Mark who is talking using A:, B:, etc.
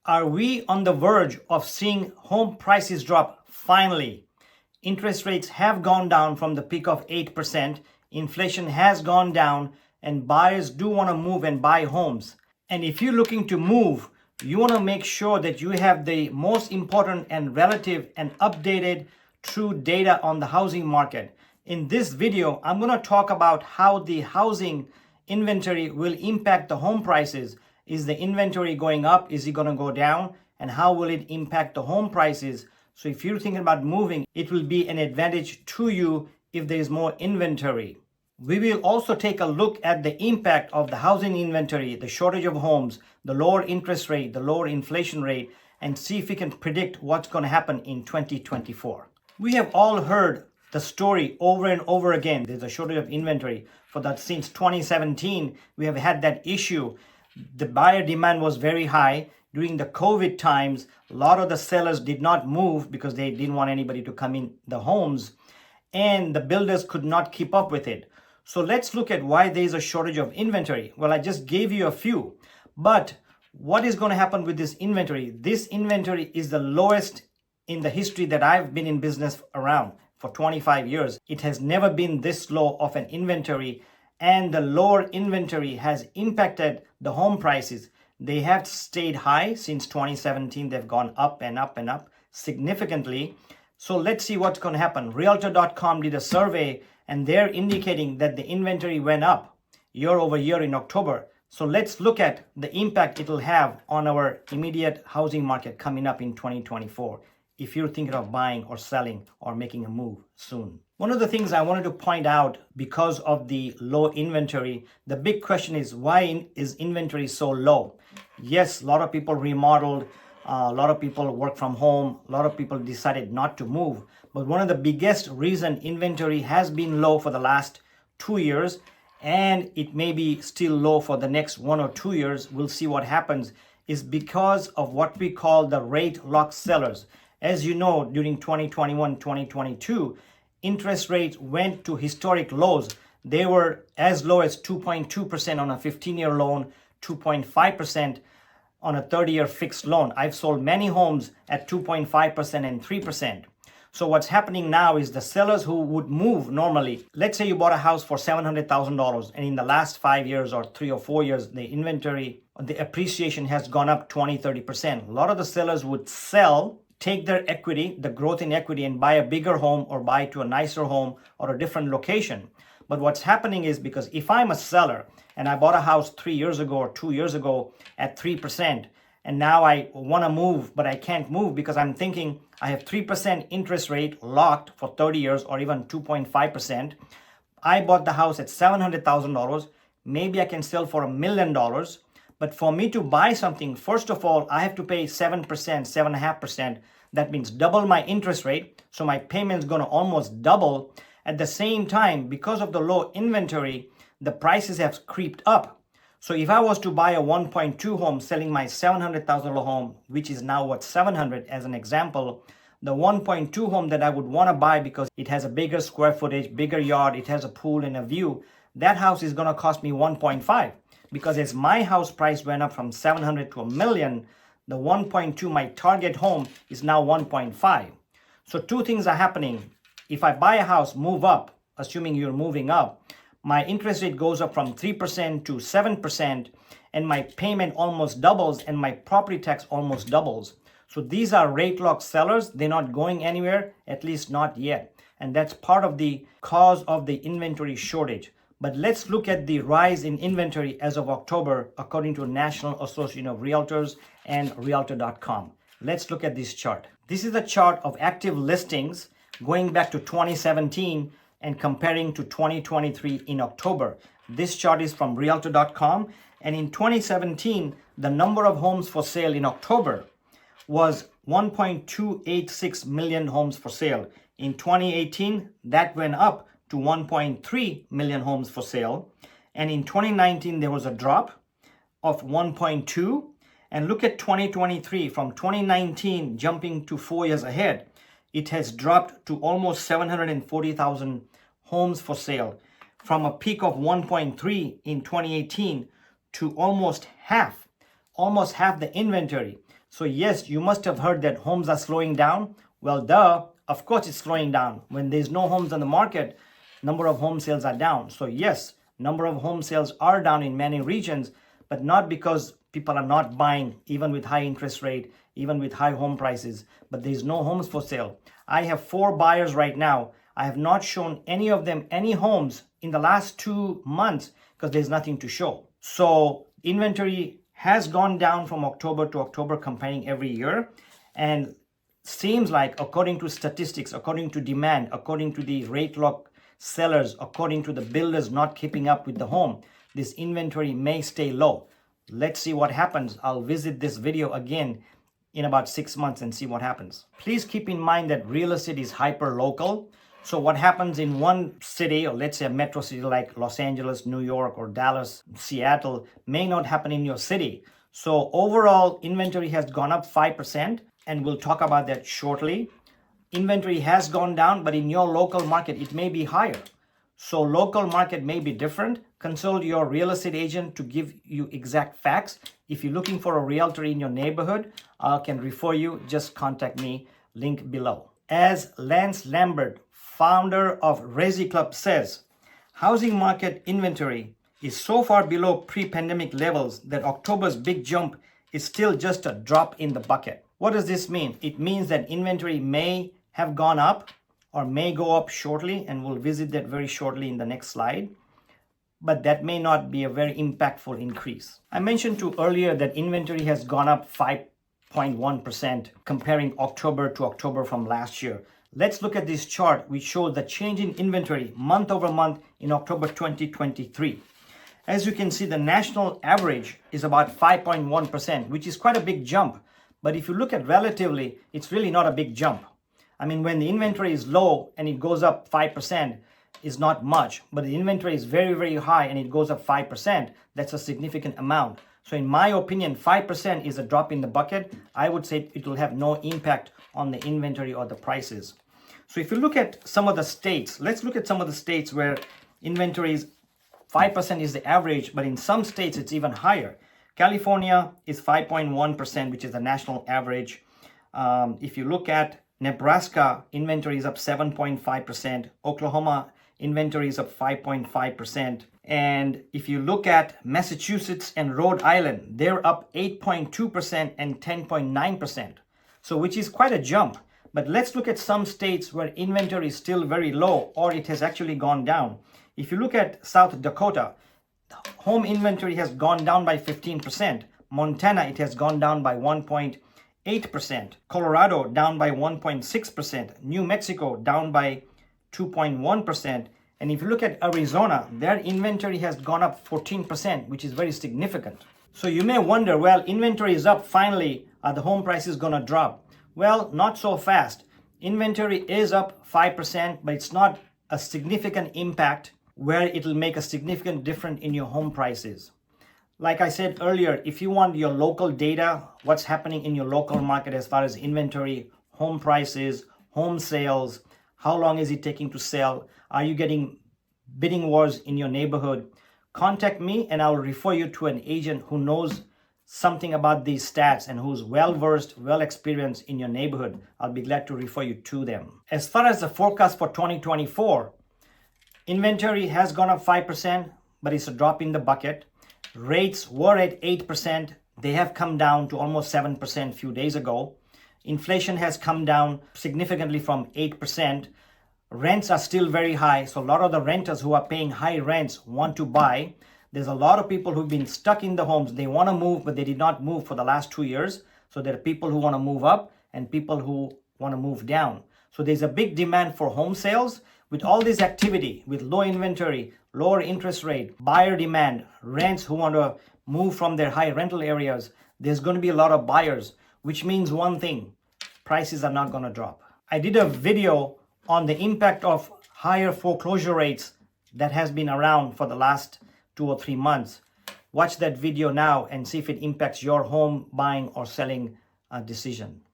A: Are we on the verge of seeing home prices drop finally? Interest rates have gone down from the peak of 8%. Inflation has gone down, and buyers do want to move and buy homes. And if you're looking to move, you want to make sure that you have the most important and relative and updated true data on the housing market. In this video, I'm going to talk about how the housing inventory will impact the home prices. Is the inventory going up? Is it going to go down? And how will it impact the home prices? So if you're thinking about moving, it will be an advantage to you if there is more inventory. We will also take a look at the impact of the housing inventory, the shortage of homes, the lower interest rate, the lower inflation rate, and see if we can predict what's going to happen in 2024. We have all heard the story over and over again. There's a shortage of inventory. For that, since 2017, we have had that issue. The buyer demand was very high. During the COVID times, a lot of the sellers did not move because they didn't want anybody to come in the homes, and the builders could not keep up with it. So let's look at why there is a shortage of inventory. Well, I just gave you a few, but what is going to happen with this inventory? This inventory is the lowest in the history that I've been in business around for 25 years. It has never been this low of an inventory, and the lower inventory has impacted the home prices. They have stayed high since 2017. They've gone up and up and up significantly. So let's see what's going to happen. Realtor.com did a survey, and they're indicating that the inventory went up year over year in October. So let's look at the impact it will have on our immediate housing market coming up in 2024. If you're thinking of buying or selling or making a move soon. One of the things I wanted to point out, because of the low inventory, the big question is, why is inventory so low? Yes, a lot of people remodeled, a lot of people work from home, a lot of people decided not to move. But one of the biggest reason inventory has been low for the last 2 years, and it may be still low for the next 1 or 2 years, we'll see what happens, is because of what we call the rate lock sellers. As you know, during 2021, 2022, interest rates went to historic lows. They were as low as 2.2% on a 15-year loan, 2.5% on a 30-year fixed loan. I've sold many homes at 2.5% and 3%. So what's happening now is the sellers who would move normally, let's say you bought a house for $700,000, and in the last 5 years or 3 or 4 years, the inventory, the appreciation has gone up 20, 30%. A lot of the sellers would sell, take their equity, the growth in equity, and buy a bigger home or buy to a nicer home or a different location. But what's happening is, because if I'm a seller and I bought a house 3 years ago or 2 years ago at 3%, and now I want to move, but I can't move because I'm thinking I have 3% interest rate locked for 30 years or even 2.5%. I bought the house at $700,000. Maybe I can sell for $1 million. But for me to buy something, first of all, I have to pay 7%, 7.5%. That means double my interest rate. So my payment is going to almost double. At the same time, because of the low inventory, the prices have creeped up. So if I was to buy a 1.2 home, selling my $700,000 home, which is now what, 700 as an example, the 1.2 home that I would want to buy because it has a bigger square footage, bigger yard, it has a pool and a view, that house is going to cost me 1.5. Because as my house price went up from 700 to $1 million, the 1.2, my target home, is now 1.5. So two things are happening. If I buy a house, move up, assuming you're moving up, my interest rate goes up from 3% to 7%, and my payment almost doubles, and my property tax almost doubles. So these are rate lock sellers. They're not going anywhere, at least not yet. And that's part of the cause of the inventory shortage. But let's look at the rise in inventory as of October, according to National Association of Realtors and Realtor.com. Let's look at this chart. This is a chart of active listings going back to 2017 and comparing to 2023 in October. This chart is from Realtor.com. And in 2017, the number of homes for sale in October was 1.286 million homes for sale. In 2018, that went up to 1.3 million homes for sale. And in 2019, there was a drop of 1.2. And look at 2023, from 2019 jumping to 4 years ahead, it has dropped to almost 740,000 homes for sale, from a peak of 1.3 in 2018 to almost half the inventory. So yes, you must have heard that homes are slowing down. Well, duh, of course it's slowing down. When there's no homes on the market, number of home sales are down. So yes, number of home sales are down in many regions, but not because people are not buying, even with high interest rate, even with high home prices, but there's no homes for sale. I have 4 buyers right now. I have not shown any of them any homes in the last 2 months because there's nothing to show. So inventory has gone down from October to October comparing every year, and seems like, according to statistics, according to demand, according to the rate lock sellers, according to the builders not keeping up with the home, this inventory may stay low. Let's see what happens. I'll visit this video again in about 6 months and see what happens. Please keep in mind that real estate is hyper local. So what happens in one city, or let's say a metro city like Los Angeles, New York, or Dallas, Seattle, may not happen in your city. So overall, inventory has gone up 5%, and we'll talk about that shortly. Inventory has gone down, but in your local market, it may be higher. So local market may be different. Consult your real estate agent to give you exact facts. If you're looking for a realtor in your neighborhood, I can refer you. Just contact me, link below. As Lance Lambert, founder of Resi Club, says, housing market inventory is so far below pre-pandemic levels that October's big jump is still just a drop in the bucket. What does this mean? It means that inventory may have gone up or may go up shortly, and we'll visit that very shortly in the next slide. But that may not be a very impactful increase. I mentioned to earlier that inventory has gone up 5.1% comparing October to October from last year. Let's look at this chart which shows the change in inventory month over month in October 2023. As you can see, the national average is about 5.1%, which is quite a big jump. But if you look at relatively, it's really not a big jump. I mean, when the inventory is low and it goes up 5%, is not much. But the inventory is very, very high and it goes up 5%, that's a significant amount. So in my opinion, 5% is a drop in the bucket. I would say it will have no impact on the inventory or the prices. So if you look at some of the states, let's look at some of the states where inventory is 5% is the average, but in some states it's even higher. California is 5.1%, which is the national average. If you look at Nebraska, inventory is up 7.5%. Oklahoma, inventory is up 5.5%. And if you look at Massachusetts and Rhode Island, they're up 8.2% and 10.9%. So which is quite a jump. But let's look at some states where inventory is still very low or it has actually gone down. If you look at South Dakota, home inventory has gone down by 15%. Montana, it has gone down by 1.8%. Colorado, down by 1.6%. New Mexico, down by 2.1%. And if you look at Arizona, their inventory has gone up 14%, which is very significant. So you may wonder, well, inventory is up finally. Are the home prices going to drop? Well, not so fast. Inventory is up 5%, but it's not a significant impact where it'll make a significant difference in your home prices. Like I said earlier, if you want your local data, what's happening in your local market as far as inventory, home prices, home sales, how long is it taking to sell? Are you getting bidding wars in your neighborhood? Contact me and I'll refer you to an agent who knows something about these stats and who's well-versed, well-experienced in your neighborhood. I'll be glad to refer you to them. As far as the forecast for 2024, inventory has gone up 5%, but it's a drop in the bucket. Rates were at 8%. They have come down to almost 7% a few days ago. Inflation has come down significantly from 8%. Rents are still very high, so a lot of the renters who are paying high rents want to buy. There's a lot of people who've been stuck in the homes. They want to move, but they did not move for the last 2 years. So there are people who want to move up and people who want to move down. So there's a big demand for home sales. With all this activity, with low inventory, lower interest rate, buyer demand, rents who want to move from their high rental areas, there's going to be a lot of buyers, which means one thing, prices are not going to drop. I did a video on the impact of higher foreclosure rates that has been around for the last 2 or 3 months. Watch that video now and see if it impacts your home buying or selling decision.